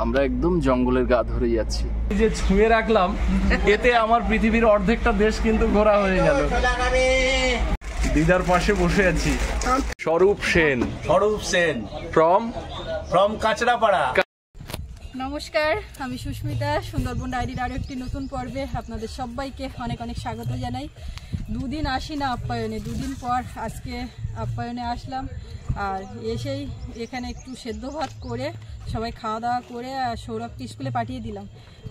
আমরা একদম জঙ্গলের গা ধরে যাচ্ছি। এই যে ছুঁয়ে রাখলাম, এতে আমার পৃথিবীর অর্ধেকটা দেশ কিন্তু ঘোরা হয়ে গেল। দিদার পাশে বসে আছি। স্বরূপ সেন ফ্রম কাঁচরাপাড়া। নমস্কার, আমি সুস্মিতা। সুন্দরবন ডায়েরির আরও একটি নতুন পর্বে আপনাদের সবাইকে অনেক অনেক স্বাগত জানাই। দুদিন আসি না আপ্যায়নে, দুদিন পর আজকে আপ্যায়নে আসলাম। আর এসেই এখানে একটু সেদ্ধ ভাত করে সবাই খাওয়া দাওয়া করে সৌরভকে স্কুলে পাঠিয়ে দিলাম।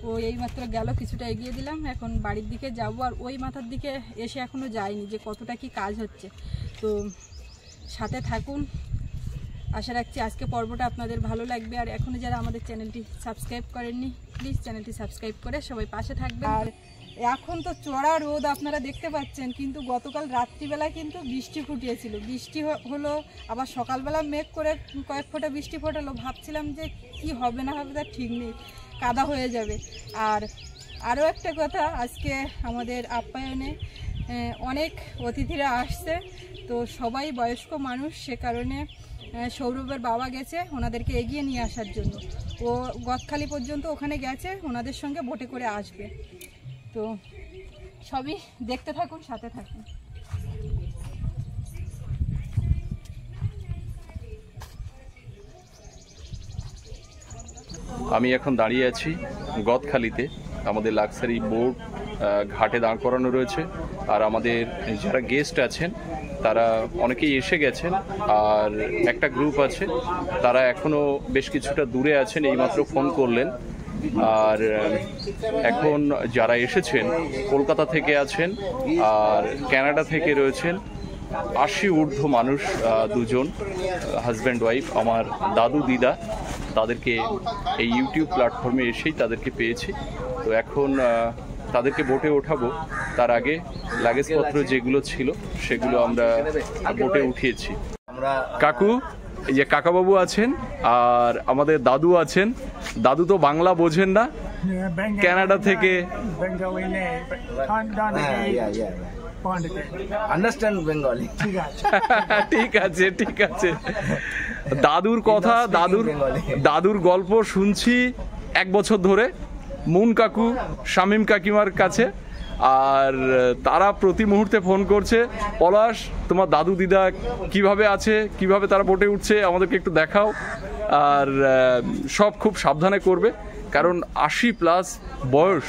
ও এইমাত্র গেল, কিছুটা এগিয়ে দিলাম, এখন বাড়ির দিকে যাব। আর ওই মাথার দিকে এসে এখনও যায়নি যে কতটা কি কাজ হচ্ছে। তো সাথে থাকুন, আশা রাখছি আজকে পর্বটা আপনাদের ভালো লাগবে। আর এখনও যারা আমাদের চ্যানেলটি সাবস্ক্রাইব করেননি, প্লিজ চ্যানেলটি সাবস্ক্রাইব করে সবাই পাশে থাকবেন। আর এখন তো চড়া রোদ আপনারা দেখতে পাচ্ছেন, কিন্তু গতকাল রাত্রিবেলা কিন্তু বৃষ্টি ফুটিয়েছিল। বৃষ্টি হলো, আবার সকালবেলা মেঘ করে কয়েক ফোঁটা বৃষ্টি ফোটালো। ভাবছিলাম যে কি হবে না হবে তার ঠিক নেই, কাদা হয়ে যাবে। আর আরও একটা কথা, আজকে আমাদের আপ্যায়নে অনেক অতিথিরা আসছে, তো সবাই বয়স্ক মানুষ, সে কারণে সৌরভের বাবা গেছে ওনাদেরকে এগিয়ে নিয়ে আসার জন্য। ও গদখালি পর্যন্ত ওখানে গেছে, ওনাদের সঙ্গে বোটে করে আসবে। তো সবই দেখতে থাকুন, সাথে থাকুন। আমি এখন দাঁড়িয়ে আছি গদখালিতে। আমাদের লাক্সারি বোট ঘাটে দাঁড় করানো রয়েছে। আর আমাদের যারা গেস্ট আছেন তারা অনেকেই এসে গেছেন, আর একটা গ্রুপ আছে তারা এখনও বেশ কিছুটা দূরে আছেন, এইমাত্র ফোন করলেন। আর এখন যারা এসেছেন কলকাতা থেকে আছেন আর কানাডা থেকে রয়েছেন 80 ঊর্ধ্ব মানুষ, দুজন হাজব্যান্ড ওয়াইফ, আমার দাদু দিদা। তাদেরকে এই ইউটিউব প্ল্যাটফর্মে এসেই তাদেরকে পেয়েছি। তো এখন তাদেরকে বোটে ওঠাবো, তার আগে লাগেজপত্র যেগুলো ছিল সেগুলো আমরা বোটে উঠিয়েছি। কাকু, এই যে কাকাবাবু আছেন আর আমাদের দাদু আছেন। দাদু তো বাংলা বোঝেন না, কানাডা থেকে। ঠিক আছে ঠিক আছে। দাদুর কথা, দাদুর গল্প শুনছি 1 বছর ধরে মুন কাকু, শামীম কাকিমার কাছে। আর তারা প্রতি মুহূর্তে ফোন করছে, পলাশ তোমার দাদু দিদা কিভাবে আছে, কিভাবে তারা বোটে উঠছে, আমাদেরকে একটু দেখাও। আর সব খুব সাবধানে করবে, কারণ 80+ বয়স।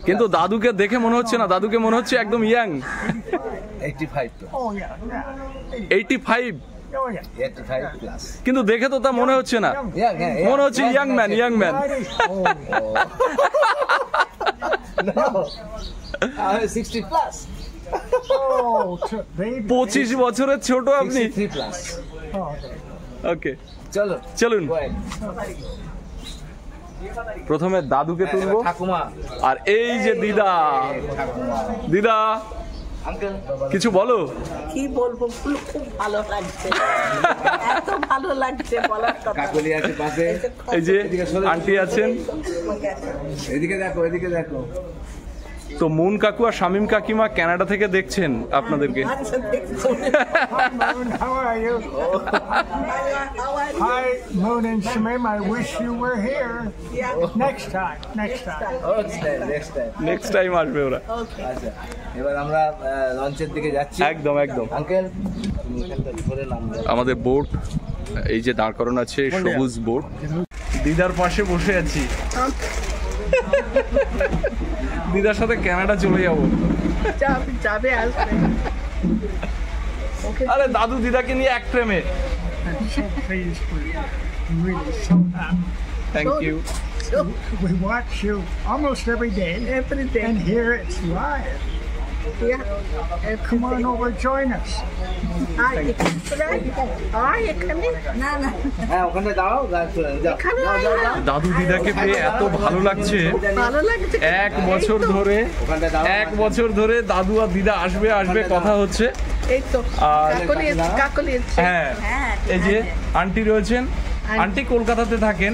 কিন্তু দাদুকে দেখে মনে হচ্ছে না, দাদুকে মনে হচ্ছে একদম ইয়াং। 85 কিন্তু দেখে তো তা মনে হচ্ছে না, মনে হচ্ছে ইয়াং ম্যান। 25 বছরের ছোট আপনি। ওকে, চলুন। প্রথমে দাদুকে তুলবো, আর এই যে দিদা কিছু বলো। কি বলবো, খুব ভালো লাগছে, এত ভালো লাগছে বলার কথা। কাকলি আছে পাশে, এই যে আন্টি আছেন, এদিকে দেখো। তো মুন কাকু আর শামীম কাকিমা কানাডা থেকে দেখছেন আপনাদেরকে। How are you? Hi, Moon and Shamim. I wish you were here. Next time. Next time আসবে ওরা। আচ্ছা, এবার আমরা লঞ্চের দিকে যাচ্ছি। একদম আঙ্কেল, আমাদের বোট এই যে দাঁড় করানো আছে, সবুজ বোট। দিদার পাশে বসে আছি, দিদার সাথে কানাডা চলে যাবো। আরে দাদু দিদাকে নিয়ে এক ফ্রেমে। Thank you. We watch you almost every day. And here it's live. Come on over, join us. দাদু দিদাকে পেয়ে এত ভালো লাগছে। 1 বছর ধরে দাদু আর দিদা আসবে কথা হচ্ছে। আর হ্যাঁ, এই যে আন্টি রয়েছেন, আন্টি কলকাতাতে থাকেন,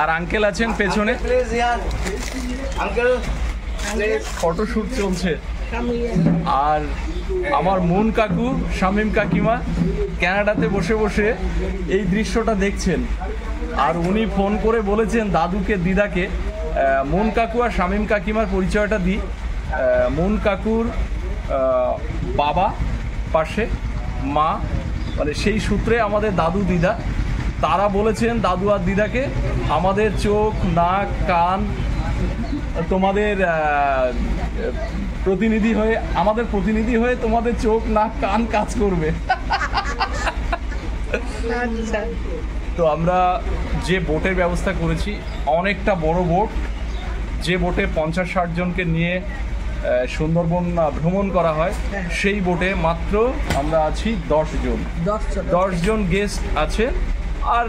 আর আঙ্কেল আছেন পেছনে। ফটোশুট চলছে। আর আমার মুন কাকু, শামীম কাকিমা কানাডাতে বসে বসে এই দৃশ্যটা দেখছেন। আর উনি ফোন করে বলেছেন দাদুকে দিদাকে মুন কাকু আর শামীম কাকিমার পরিচয়টা দিই। মুন কাকুর বাবা পাশে মা, মানে সেই সূত্রে আমাদের দাদু দিদা, তারা বলেছেন দাদু আর দিদাকে আমাদের চোখ নাক কান তোমাদের প্রতিনিধি হয়ে, আমাদের প্রতিনিধি হয়ে তোমাদের চোখ নাক কান কাজ করবে। তো আমরা যে বোটের ব্যবস্থা করেছি অনেকটা বড় বোট, যে বোটে 50-60 জনকে নিয়ে সুন্দরবন ভ্রমণ করা হয়, সেই বোটে মাত্র আমরা আছি 10 জন গেস্ট আছে। আর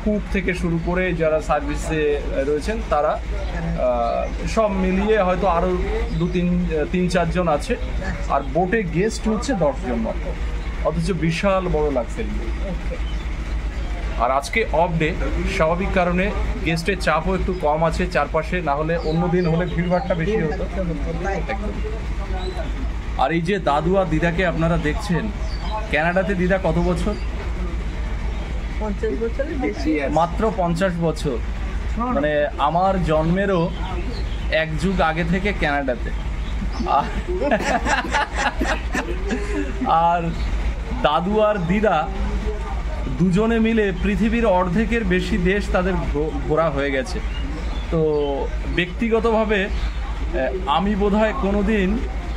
কুক থেকে শুরু করে যারা সার্ভিসে রয়েছেন তারা সব মিলিয়ে হয়তো আরও 2-3-4 জন আছে। আর বোটে গেস্ট হচ্ছে 10 জন মাত্র, অথচ বিশাল বড় লাগছে। আর আজকে অফ ডে, স্বাভাবিক কারণে গেস্টের চাপও একটু কম আছে চারপাশে, না হলে অন্য দিন হলে ভিড়ভাড়টা বেশি হতো। আর এই যে দাদু আর দিদাকে আপনারা দেখছেন, কানাডাতে দিদা কত বছর? 50 বছরের বেশি। মাত্র 50 বছর, মানে আমার জন্মেরও এক যুগ আগে থেকে কানাডাতে। আর দাদু আর দিদা দুজনে মিলে পৃথিবীর অর্ধেকের বেশি দেশ তাদের ঘোরা হয়ে গেছে। তো ব্যক্তিগতভাবে আমি বোধহয় কোনোদিন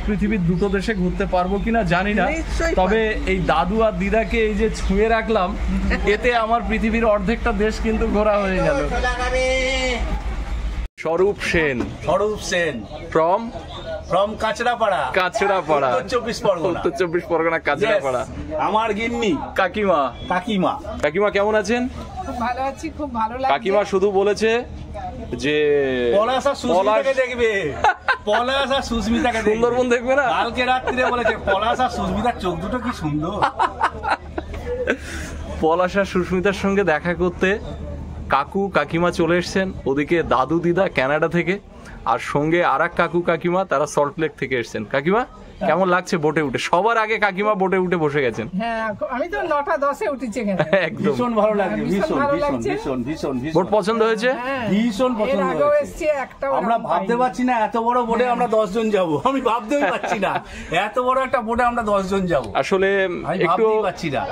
পৃথিবীর 2টো দেশে ঘুরতে পারবো কিনা জানি না, তবে এই দাদু আর দিদাকে এই যে ছুঁয়ে রাখলাম, এতে আমার পৃথিবীর অর্ধেকটা দেশ কিন্তু ঘোরা হয়ে গেল। স্বরূপ সেন ফ্রম কাঁচরাপাড়া, উত্তর 24 পরগনা কাঁচরাপাড়া। আমার গিন্নি কাকিমা কেমন আছেন? খুব ভালো আছি, খুব ভালো লাগছে। কাকিমা শুধু বলেছে যে পলাশ আর সুস্মিতাকে দেখবে, পলাশ আর সুস্মিতাকে দেখবে। সুন্দরবন দেখবে না? কালকে রাত্রিরে বলেছে পলাশ আর সুস্মিতার চোখ দুটো কি সুন্দর। পলাশ আর সুস্মিতার সঙ্গে দেখা করতে কাকু কাকিমা চলে এসছেন, ওদিকে দাদু দিদা কানাডা থেকে, আর সঙ্গে আরেক কাকু কাকিমা তারা সল্টলেক থেকে এসছেন। কাকিমা কেমন লাগছে বোটে উঠে? সবার আগে কাকিমা বোটে উঠে বসে গেছেন। হ্যাঁ, আমি তো 9টা-10-এ উঠেছি এখানে। একদম ভীষণ ভালো লাগছে, ভীষণ বোট পছন্দ হয়েছে? ভীষণ পছন্দ হয়েছে। আমরা ভাবতে পারছি না এত বড় বোটে আমরা 10 জন যাব, আমি ভাবতেই পারছি না এত বড় একটা বোটে আমরা 10 জন যাব। আসলে একটু পারছি না।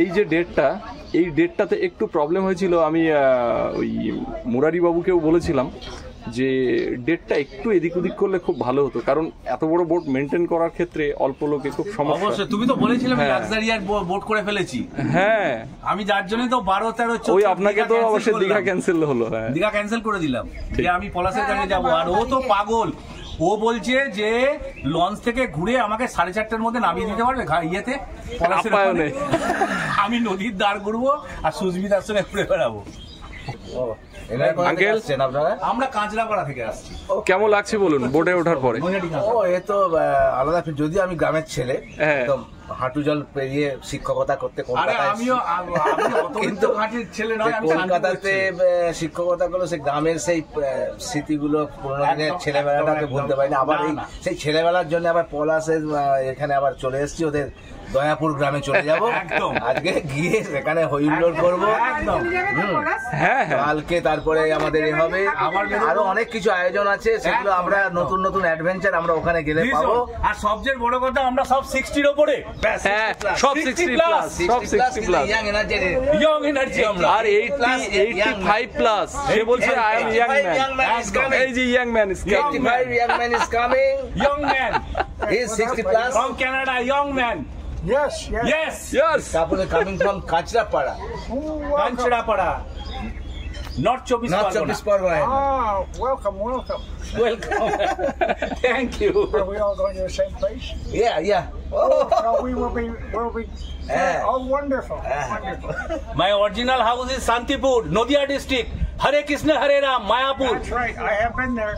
এই যে এই ডেটটাতে একটু প্রবলেম হয়েছিল। আমি ওই মুরারি বাবুকেও বলেছিলাম যে ডেটটা একটু এদিক ওদিক করলে খুব ভালো হতো, কারণ এত বড় বোট মেনটেন করার ক্ষেত্রে অল্প লোকে খুব সমস্যা। অবশ্যই, তুমি তো বলেছিলে আমি লাক্সারিয়ার বোট করে ফেলেছি। হ্যাঁ, আমি যার জন্য তো 12-13 ওই আপনাকে তো অবশ্যই দীঘা ক্যান্সেল হলো। হ্যাঁ, দীঘা ক্যান্সেল করে দিলাম যে আমি পলাশের কাছে যাবো। আর ও তো পাগল, ও বলছে যে লঞ্চ থেকে ঘুরে আমাকে 4:30টার মধ্যে নামিয়ে দিতে পারবে ইয়েতে পলাশের ওখানে। আমি নদীর দাঁড় করবো আর সুস্মিতার সঙ্গে ঘুরে বেড়াবো। আঙ্কেল, আমরা কাঁচরাপাড়া থেকে আসছি। কেমন লাগছে বলুন বোটে ওঠার পরে? এ তো আলাদা, যদিও আমি গ্রামের ছেলে, হাঁটু জল পেরিয়ে শিক্ষকতা করতে কলকাতাতে শিক্ষকতা করলো, সেই গ্রামের সেই স্মৃতিগুলো, পুরোনো দিনের ছেলেবেলাটাকে ভুলতে পারি না। আবার সেই ছেলেবেলার জন্য আবার পলাশের এখানে আবার চলে এসেছি, ওদের দয়াপুর গ্রামে চলে যাব আজকে, গিয়ে সেখানে হইহুল্লোড় করবো। কালকে তারপরে আমাদের এ হবে, আরো অনেক কিছু আয়োজন আছে, সেগুলো আমরা নতুন নতুন অ্যাডভেঞ্চার আমরা ওখানে গেলে পাবো। আর সবচেয়ে বড় কথা, আমরা সব 60-র ওপরে, সব 60+, ইয়ং এনার্জি আমরা, আর 85 প্লাস। সে বলছে আই এম ইয়াং ম্যান, এই যে young man is coming, 85 young man is coming, young man, he is 60+ from Canada, young man. Yes. Couple coming from Kachrapada. Kachrapada. Not 24 Pargana. Welcome. Welcome. Thank you. Are we all going to the same place? Yeah. So we'll be all wonderful. My original house is Santipur, Nadia district. Hare Krishna, Hare Ram, Mayapur. That's right. I have been there.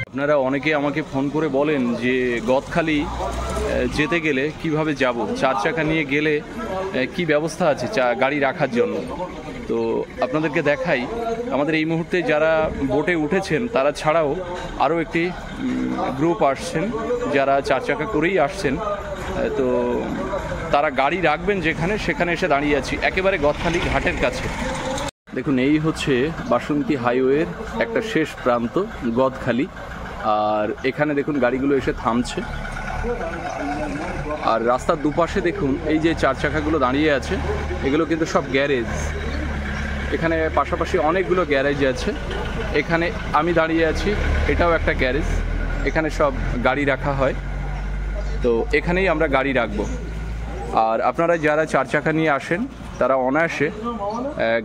আপনারা অনেকে আমাকে phone করে বলেন যে গদখালি যেতে গেলে কিভাবে যাব, 4 চাকা নিয়ে গেলে কি ব্যবস্থা আছে গাড়ি রাখার জন্য। তো আপনাদেরকে দেখাই, আমাদের এই মুহূর্তে যারা বোটে উঠেছেন তারা ছাড়াও আরও একটি গ্রুপ আসছেন যারা 4 চাকা করেই আসছেন। তো তারা গাড়ি রাখবেন যেখানে, সেখানে এসে দাঁড়িয়ে আছি একেবারে গদখালি ঘাটের কাছে। দেখুন, এই হচ্ছে বাসন্তী হাইওয়ের একটা শেষ প্রান্ত, গদখালি। আর এখানে দেখুন গাড়িগুলো এসে থামছে। আর রাস্তার দুপাশে দেখুন এই যে 4 চাকাগুলো দাঁড়িয়ে আছে, এগুলো কিন্তু সব গ্যারেজ। এখানে পাশাপাশি অনেকগুলো গ্যারেজ আছে। এখানে আমি দাঁড়িয়ে আছি, এটাও একটা গ্যারেজ। এখানে সব গাড়ি রাখা হয়, তো এখানেই আমরা গাড়ি রাখবো। আর আপনারা যারা 4 চাকা নিয়ে আসেন তারা অনায়াসে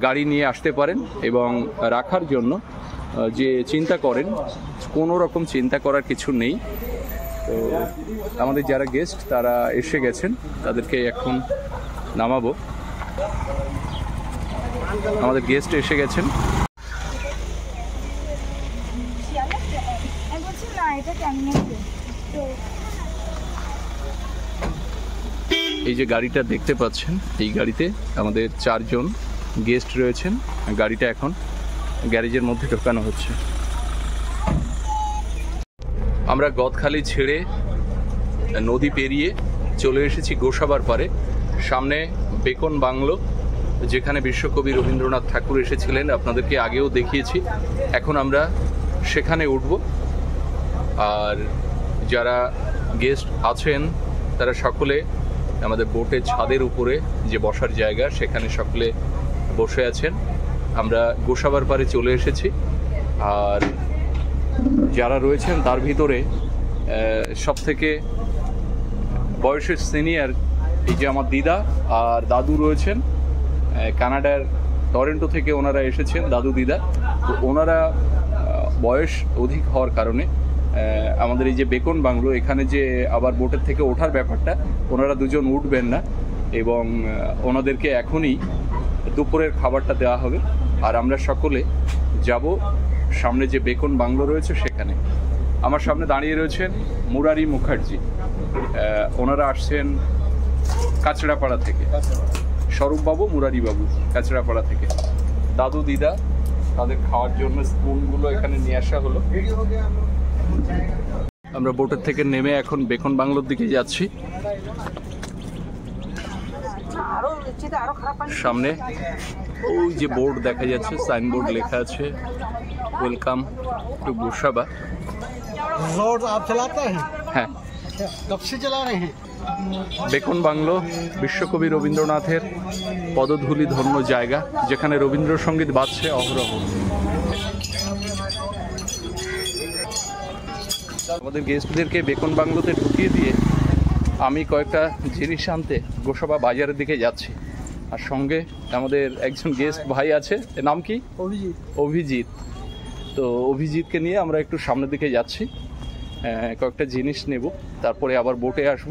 গাড়ি নিয়ে আসতে পারেন, এবং রাখার জন্য যে চিন্তা করেন, কোনো রকম চিন্তা করার কিছু নেই। তো আমাদের যারা গেস্ট তারা এসে গেছেন, তাদেরকে এখন নামাবো। আমাদের গেস্ট এসে গেছেন। এই যে গাড়িটা দেখতে পাচ্ছেন, এই গাড়িতে আমাদের 4 জন গেস্ট রয়েছেন। গাড়িটা এখন গ্যারেজের মধ্যে ঢোকানো হচ্ছে। আমরা গদখালি ছেড়ে নদী পেরিয়ে চলে এসেছি গোসাবার পারে। সামনে বেকন বাংলো, যেখানে বিশ্বকবি রবীন্দ্রনাথ ঠাকুর এসেছিলেন, আপনাদেরকে আগেও দেখিয়েছি। এখন আমরা সেখানে উঠব। আর যারা গেস্ট আছেন তারা সকলে আমাদের বোটের ছাদের উপরে যে বসার জায়গা, সেখানে সকলে বসে আছেন। আমরা গোসাবার পারে চলে এসেছি। আর যারা রয়েছেন তার ভিতরে সবথেকে বয়সের সিনিয়র এই যে আমার দিদা আর দাদু রয়েছেন। কানাডার টরেন্টো থেকে ওনারা এসেছেন, দাদু দিদা। তো ওনারা বয়স অধিক হওয়ার কারণে আমাদের এই যে বেকন বাংলো, এখানে যে আবার বোটের থেকে ওঠার ব্যাপারটা, ওনারা দুজন উঠবেন না, এবং ওনাদেরকে এখনই দুপুরের খাবারটা দেওয়া হবে। আর আমরা সকলে যাব সামনে যে বেকন বাংলো রয়েছে সেখানে। আমার সামনে দাঁড়িয়ে রয়েছেন মুরারি মুখার্জি। ওনারা আসছেন কাছড়াপাড়া থেকে। স্বরূপবাবু, মুরারিবাবু কাছড়াপাড়া থেকে। দাদু দিদা, তাদের খাওয়ার জন্য স্পুনগুলো এখানে নিয়ে আসা হলো। আমরা বোটের থেকে নেমে এখন বেকন বাংলোর দিকে যাচ্ছি। সামনে ওই যে বোর্ড দেখা যাচ্ছে, সাইনবোর্ড লেখা আছে ওয়েলকাম টু গোসাবা। रोड आप चलाते हैं? হ্যাঁ, कब से चला रहे हैं? বেকন বাংলো বিশ্বকবি রবীন্দ্রনাথের পদধূলি ধন্য জায়গা, যেখানে রবীন্দ্রসঙ্গীত বাজছে অহরহ। আমাদের গেস্টদেরকে বেকন বাংলোতে ঢুকিয়ে দিয়ে আমি কয়েকটা জিনিস আনতে গোসাবা বাজারের দিকে যাচ্ছি। আর সঙ্গে আমাদের একজন গেস্ট ভাই আছে, এর নাম কি? অভিজিৎ। তো অভিজিৎকে নিয়ে আমরা একটু সামনের দিকে যাচ্ছি, কয়েকটা জিনিস নেব, তারপরে আবার বোটে আসব।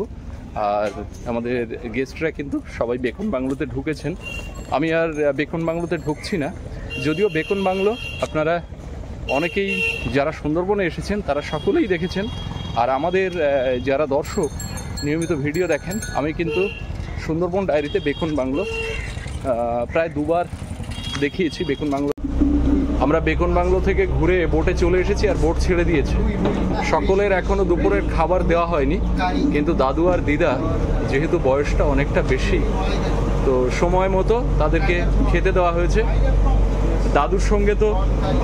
আর আমাদের গেস্টরা কিন্তু সবাই বেকন বাংলোতে ঢুকেছেন। আমি আর বেকন বাংলোতে ঢুকছি না, যদিও বেকন বাংলো আপনারা অনেকেই যারা সুন্দরবনে এসেছেন তারা সকলেই দেখেছেন। আর আমাদের যারা দর্শক নিয়মিত ভিডিও দেখেন, আমি কিন্তু সুন্দরবন ডায়েরিতে বেকন বাংলো প্রায় 2 বার দেখিয়েছি। বেকন বাংলো আমরা বেকন বাংলো থেকে ঘুরে বোটে চলে এসেছি, আর বোট ছেড়ে দিয়েছি। সকলের এখনো দুপুরের খাবার দেওয়া হয়নি, কিন্তু দাদু আর দিদা যেহেতু বয়সটা অনেকটা বেশি, তো সময় মতো তাদেরকে খেতে দেওয়া হয়েছে। দাদুর সঙ্গে তো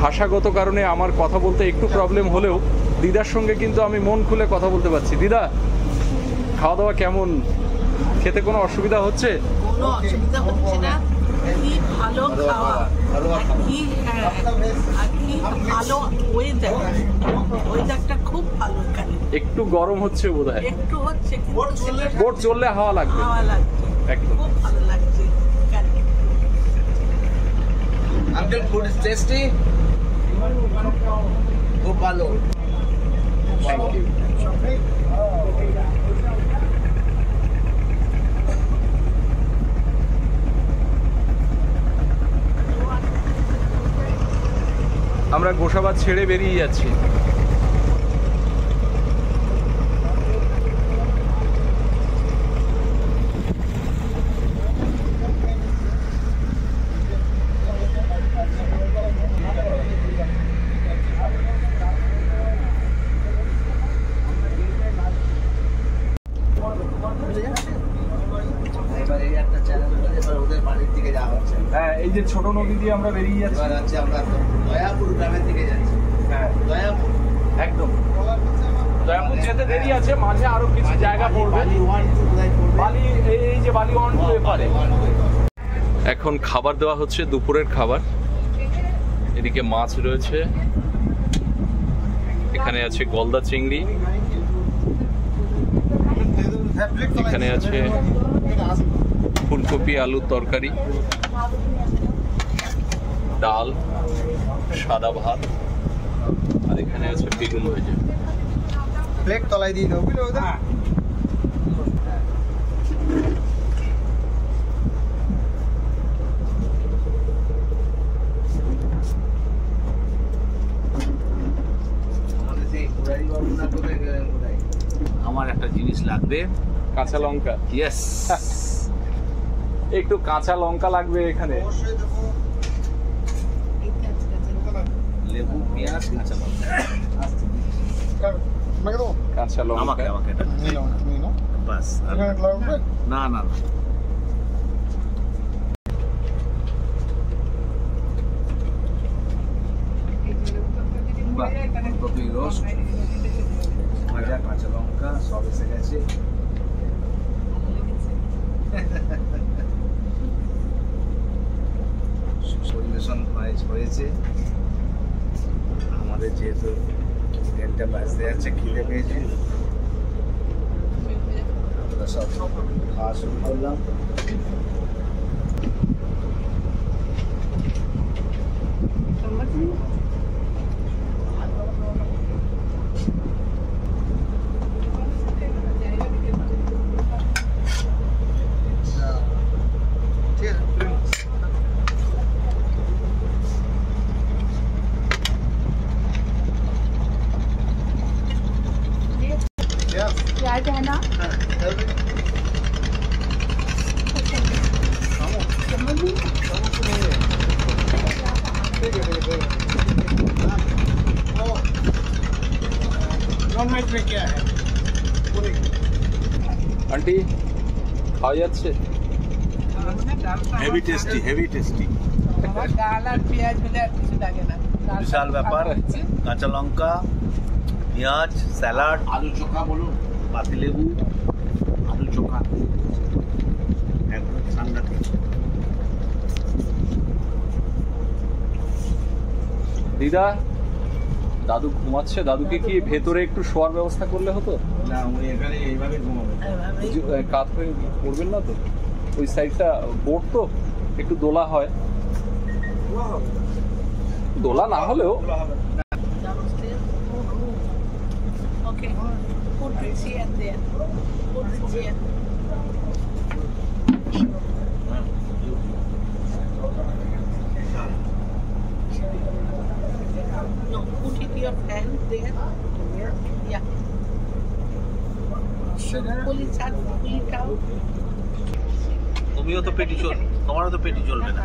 ভাষাগত কারণে আমার কথা বলতে একটু প্রবলেম হলেও দিদার সঙ্গে কিন্তু আমি মন খুলে কথা বলতে পারছি। দিদা, খাওয়া দাওয়া কেমন? খেতে কোনো অসুবিধা হচ্ছে? কোনো অসুবিধা হচ্ছে না। কি ভালো খাওয়া, কি আর কি ভালো ওয়েদার। ওয়েদারটা খুব ভালো এখানে। একটু গরম হচ্ছে বোধহয়, একটু হচ্ছে, বোট চললে হাওয়া লাগবে। হাওয়া লাগছে, একদম খুব ভালো লাগছে এখানে। আঙ্কেল, ফুড ইজ টেস্টি, খুব ভালো। Thank you. আমরা গোসাবা ছেড়ে বেরিয়ে যাচ্ছি। এবার এই একটা চ্যানেল, এবার ওদের বাড়ির দিকে যাওয়া হচ্ছে। হ্যাঁ, এই যে ছোট নদী দিয়ে আমরা বেরিয়ে যাচ্ছি। এবার যাচ্ছি আমরা দয়াপুর গ্রামের দিকে যাচ্ছি। হ্যাঁ দয়াপুর একদম। দয়াপুর যেতে দেরি আছে, মাঝে আরো কিছু জায়গা পড়বে। বালি 1 2 কোথায় পড়বে? বালি এই যে বালি 1 2 এপারে। এখন খাবার দেওয়া হচ্ছে, দুপুরের খাবার। এদিকে মাছ রয়েছে, এখানে আছে গলদা চিংড়ি, এখানে আছে ফুলকপি আলুর তরকারি, ডাল, সাদা ভাত, আর এখানে আছে বেগুন ভাজা। प्लेट तलाई दी दो बुझलो उधर আমাদের সেই মুরারি বাবু না কোথায় গেলেন কোথায়? আমার একটা জিনিস লাগবে। কাঁচা লঙ্কা, ইয়েস। একটু কাঁচা লঙ্কা লাগবে এখানে। লেবু, পেঁয়াজ, কাঁচা লঙ্কা। मैं कहता हूँ কাঁচা আমাকে লঙ্কা আমাকে এটা नहीं लो नहीं लो বাস। না না না ফুলকপি রোস্ট, ভাজা, কাঁচা লঙ্কা সব এসে গেছে। পরিবেশন হয়েছে। আমাদের যেহেতু ট্রেনটা বাজতে যাচ্ছে, খিদে পেয়েছে, আমরা সব খাওয়া শুরু করলাম। प्याज है ना नॉन वेज में क्या है আন্টি খাওয়া যাচ্ছে? Heavy tasty, heavy tasty. ডাল আর পেঁয়াজ হলে আর কিছু লাগে না বিশাল ব্যাপার। কাঁচা লঙ্কা, পেঁয়াজ, স্যালাড, আলু চোখা বলুন, পাতিলেবু, আলু চোখা, একদম সাংঘাতিক। দিদা, দাদু ঘুমাচ্ছে, দাদুকে কি ভেতরে একটু শোয়ার ব্যবস্থা করলে হতো? না, উনি এখানে এইভাবে ঘুমাবেন। কাত হয়ে পড়বেন না তো? ওই সাইডটা বোট তো একটু দোলা হয়, দোলা না হলেও Okay, put the chair there. Put the chair. No, put it your hand there. Yeah. Pull it out. Pull it out. তুমিও তো পেটি চল, তোমারও তো পেটি চলবে না।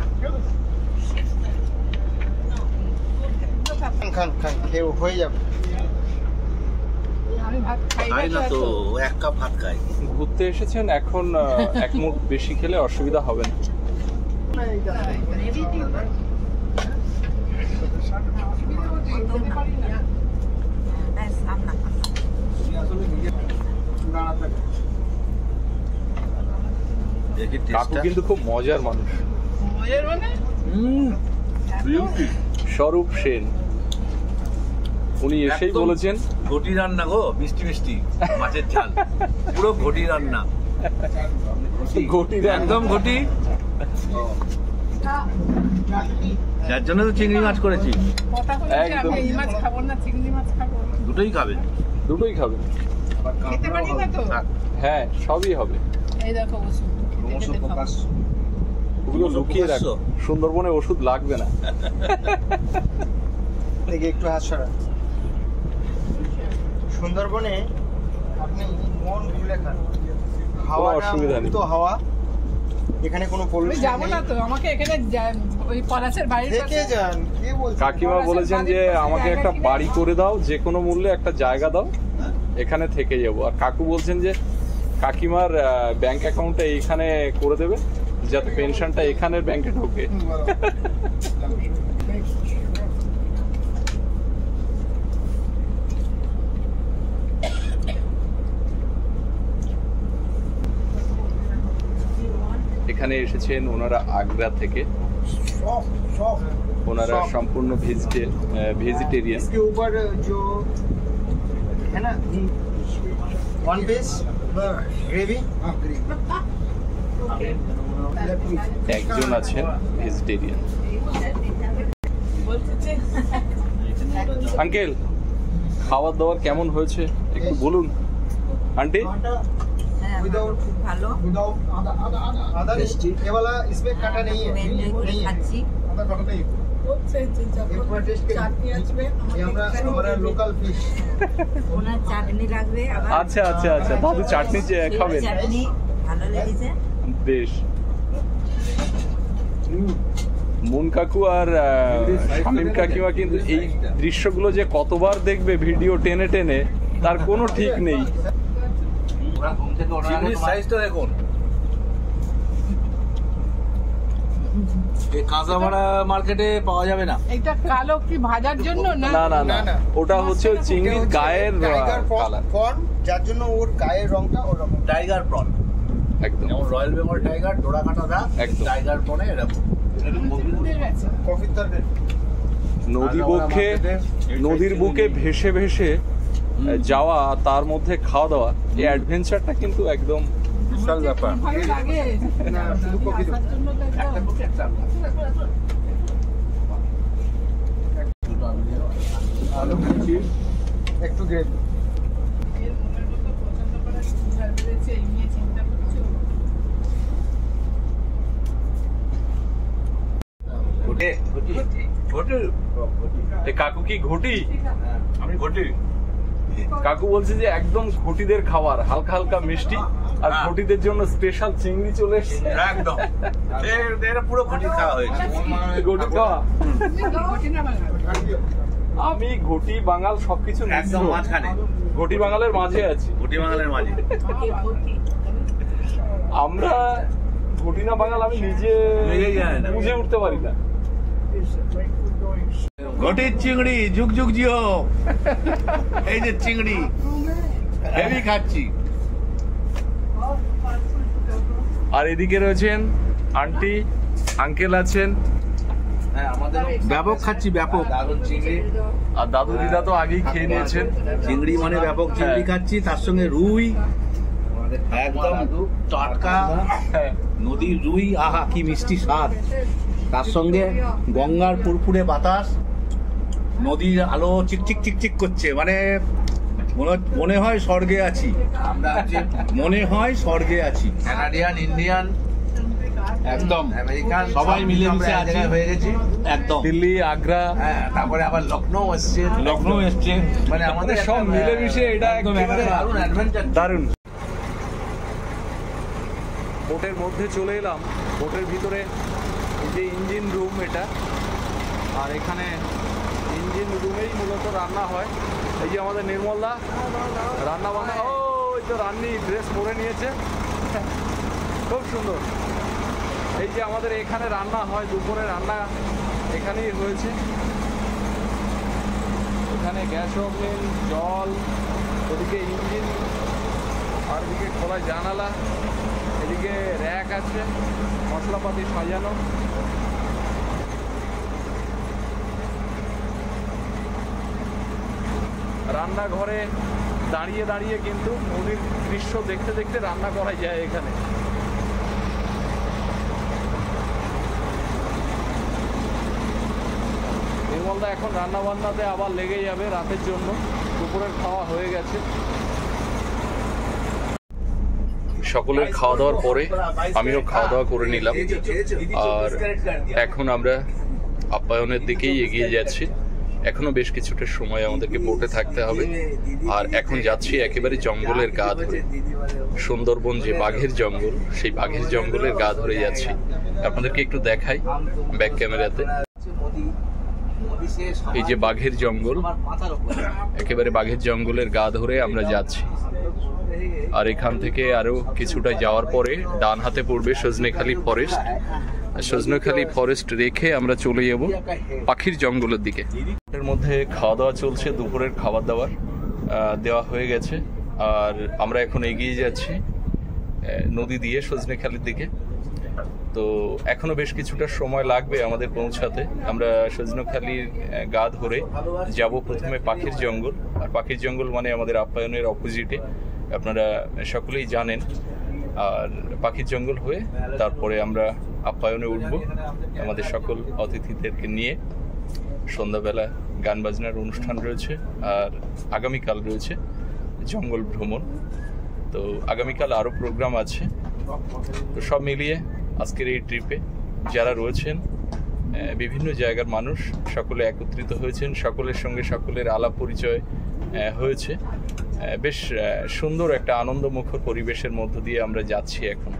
खान खान ये हो जाए আমি ভাত খাই খাই না না তো, তো ও এক কাপ ভাত খাই। ঘুরতে এসেছেন, এখন এক মুঠ বেশি খেলে অসুবিধা হবে না। দেখি কাকু টেস্টটা। কিন্তু খুব মজার মানুষ। মজার মানে স্বরূপ সেন, উনি এসেই একদম বলেছেন ঘটি রান্না গো, মিষ্টি মিষ্টি মাছের ঝাল, পুরো ঘটি রান্না, ঘটি রান্না। একদম ঘটি। যার জন্য তো চিংড়ি মাছ করেছি। কথা হচ্ছে একদম। আমি এই মাছ খাবো না, চিংড়ি মাছ খাবো। দুটোই খাবেন? দুটোই খাবেন? খেতে পারি না তো। হ্যাঁ, সবই হবে। এই দেখো ওষুধ। ক্রমশ প্রকাশ। ওগুলো লুকিয়ে রাখো, সুন্দরবনে ওষুধ লাগবে না। देखिए একটু হাত সরা সুন্দরবনে আপনি মন খুলে খান, হাওয়াটা অসুবিধা নেই। মুক্ত হাওয়া, এখানে কোনো আমি পলিউশন যাবো না তো, আমাকে এখানে ওই পলাশের বাড়ির দেখে পাশে যান। কে বলছে? কাকিমা বলেছেন যে আমাকে একটা বাড়ি করে দাও, যে কোনো মূল্যে একটা জায়গা দাও, এখানে থেকে যাবো। আর কাকু বলছেন যে কাকিমার ব্যাংক অ্যাকাউন্টে এইখানে করে দেবে, যাতে পেনশনটা এখানের ব্যাংকে ঢোকে। এখানে এসেছেন ওনারা আগ্রা থেকে, ওনারা সম্পূর্ণ ভেজিটেরিয়ান। इसके ऊपर जो है ना वन पीस ग्रेवी একজন আছেন ভেজিটেরিয়ান। আঙ্কেল, খাওয়ার দাওয়ার কেমন হয়েছে একটু বলুন। আন্টি विदाउट ভালো आधा ये वाला इसमें काटा नहीं है नहीं है খাচ্ছি आधा काटा नहीं है एक बार टेस्ट करें ये हमारा लोकल फिश ওনার চাটনি লাগবে আবার আচ্ছা আচ্ছা আচ্ছা, দাদু চাটনি খাবেন? চাটনি ভালো লেগেছে বেশ। মুন কাকু আর শামীম কাকিমা কিন্তু এই দৃশ্যগুলো যে কতবার দেখবে ভিডিও টেনে টেনে তার কোনো ঠিক নেই। চিংড়ির সাইজটা দেখুন, এই কাঁচাপাড়া মার্কেটে পাওয়া যাবে না। এটা কালো কি ভাজার জন্য না? না না না, না। ওটা হচ্ছে চিংড়ির গায়ের টাইগার কালার। প্রন যার জন্য ওর গায়ের রংটা ওরকম টাইগার প্রন, একদম যেমন রয়্যাল বেঙ্গল টাইগার ডোরা কাটা দাগ, একদম। টাইগার প্রনে এরকম। কফির তরকারি নদীর বুকে ভেসে ভেসে যাওয়া, তার মধ্যে খাওয়া দাওয়া, এই অ্যাডভেঞ্চারটা কিন্তু একদম বিশাল ব্যাপার। ভালো লাগে না শুধু কফি আসার জন্য তো একদম। আলু কুচি একটু গ্রেভি কাকু কি ঘটি? আমি ঘটি। কাকু বলছে যে একদম ঘটিদের খাবার, হালকা হালকা মিষ্টি, আর ঘটিদের জন্য স্পেশাল চিংড়ি চলে এসেছে। একদম এটা পুরো ঘটি খাওয়া হয়েছে। ঘটি খাওয়া। আমি ঘটি বাঙাল সবকিছু একদম মাঝখানে, ঘটি বাঙালের মাঝে আছি। ঘটি বাঙালের মাঝে আমরা ঘটি না বাঙাল আমি নিজেই জানি না। বুঝে উঠতে পারি না। ঘটির চিংড়ি যুগ যুগ জিও। এই যে চিংড়ি হেভি খাচ্ছি। আর এদিকে রয়েছেন আন্টি, আঙ্কেল আছেন, হ্যাঁ আমাদের ব্যাপক খাচ্ছি, ব্যাপক দারুণ চিংড়ি। আর দাদু দিদা তো আগেই খেয়ে নিয়েছেন। চিংড়ি মানে ব্যাপক চিংড়ি খাচ্ছি, তার সঙ্গে রুই একদম টাটকা হ্যাঁ, নদীর রুই, আহা কি মিষ্টি স্বাদ। তার সঙ্গে গঙ্গার পুরপুরে বাতাস, নদীর আলো চিকচিক চিকচিক করছে, মানে মনে হয় স্বর্গে আছি আমরা। মনে হয় স্বর্গে আছি। কানাডিয়ান, ইন্ডিয়ান, একদম আমেরিকান সবাই মিলেমিশে আছি, হয়ে গেছি একদম। দিল্লি, আগ্রা, হ্যাঁ তারপরে আবার লখনৌ এসছে, মানে আমাদের সব মিলেমিশে এটা একদম দারুণ অ্যাডভেঞ্চার, দারুণ। বোটের মধ্যে চলে এলাম, বোটের ভিতরে এই যে ইঞ্জিন রুম এটা, আর এখানে ইঞ্জিন রুমেই মূলত রান্না হয়। এই যে আমাদের নির্মলদা রান্না বান্না, ও ওই তো রান্নি ড্রেস পরে নিয়েছে, খুব সুন্দর। এই যে আমাদের এখানে রান্না হয়, দুপুরে রান্না এখানেই হয়েছে। এখানে গ্যাস ওভেন, জল, ওদিকে ইঞ্জিন, আর এদিকে খোলা জানালা, এদিকে র্যাক আছে মশলাপাতি সাজানো। রান্নাঘরে দাঁড়িয়ে দাঁড়িয়ে কিন্তু নদীর দৃশ্য দেখতে দেখতে রান্না করা যায় এখানে। নির্মলদা এখন রান্না বান্নাতে আবার লেগে যাবে রাতের জন্য, দুপুরের খাওয়া হয়ে গেছে। সকলের খাওয়া দাওয়ার পরে আমিও খাওয়া দাওয়া করে নিলাম, আর এখন আমরা আপ্যায়নের দিকেই এগিয়ে যাচ্ছি। এখনো বেশ কিছুটা সময় আমাদেরকে বোটে থাকতে হবে, আর এখন যাচ্ছি একেবারে জঙ্গলের গা ধরে। সুন্দরবন যে বাঘের জঙ্গল, সেই বাঘের জঙ্গলের গা ধরে যাচ্ছি। আপনাদেরকে একটু দেখাই ব্যাক ক্যামেরাতে। এই যে বাঘের জঙ্গল, একেবারে বাঘের জঙ্গলের গা ধরে আমরা যাচ্ছি। আর এখান থেকে আরও কিছুটা যাওয়ার পরে ডান হাতে পড়বে সজনেখালি ফরেস্ট। সজনেখালি ফরেস্ট রেখে আমরা চলে যাব পাখির জঙ্গলের দিকে। এর মধ্যে খাওয়া দাওয়া চলছে, দুপুরের খাবার দাবার দেওয়া হয়ে গেছে। আর আমরা এখন এগিয়ে যাচ্ছি নদী দিয়ে সজনেখালির দিকে। তো এখনো বেশ কিছুটা সময় লাগবে আমাদের পৌঁছাতে। আমরা সজনেখালির গা ধরে যাব প্রথমে পাখির জঙ্গল। আর পাখির জঙ্গল মানে আমাদের আপ্যায়নের অপোজিটে, আপনারা সকলেই জানেন। আর পাখির জঙ্গল হয়ে তারপরে আমরা আপ্যায়নে উঠব আমাদের সকল অতিথিদেরকে নিয়ে। সন্ধ্যাবেলা গান বাজনার অনুষ্ঠান রয়েছে আর আগামীকাল রয়েছে জঙ্গল ভ্রমণ। তো আগামীকাল আরও প্রোগ্রাম আছে। তো সব মিলিয়ে আজকের এই ট্রিপে যারা রয়েছেন বিভিন্ন জায়গার মানুষ সকলে একত্রিত হয়েছেন, সকলের সঙ্গে সকলের আলাপ পরিচয় হয়েছে। বেশ সুন্দর একটা আনন্দমুখর পরিবেশের মধ্য দিয়ে আমরা যাচ্ছি এখন।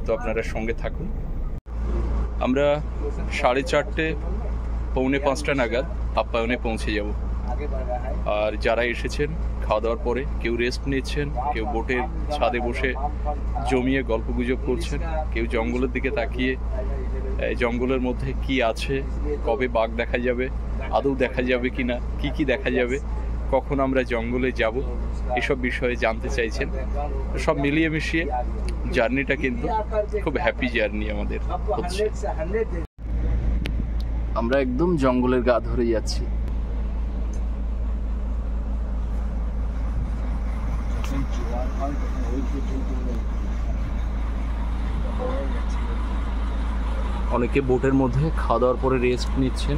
তো আপনারা সঙ্গে থাকুন। আমরা 4:30 পৌনে 5টা নাগাদ আপ্যায়নে পৌঁছে যাব। আর যারা এসেছেন খাওয়া দাওয়ার পরে কেউ রেস্ট নিচ্ছেন, কেউ বোটের ছাদে বসে জমিয়ে গল্পগুজব করছেন, কেউ জঙ্গলের দিকে তাকিয়ে জঙ্গলের মধ্যে কি আছে, কবে বাঘ দেখা যাবে, আদৌ দেখা যাবে কিনা, কি দেখা যাবে, কখন আমরা জঙ্গলে যাব, এসব বিষয়ে জানতে চাইছেন। সব মিলিয়ে মিশিয়ে জার্নিটা কিন্তু খুব হ্যাপি জার্নি আমাদের হচ্ছে। আমরা একদম জঙ্গলের গা ধরে যাচ্ছি। অনেকে বোটের মধ্যে খাওয়া দাওয়ার পরে রেস্ট নিচ্ছেন।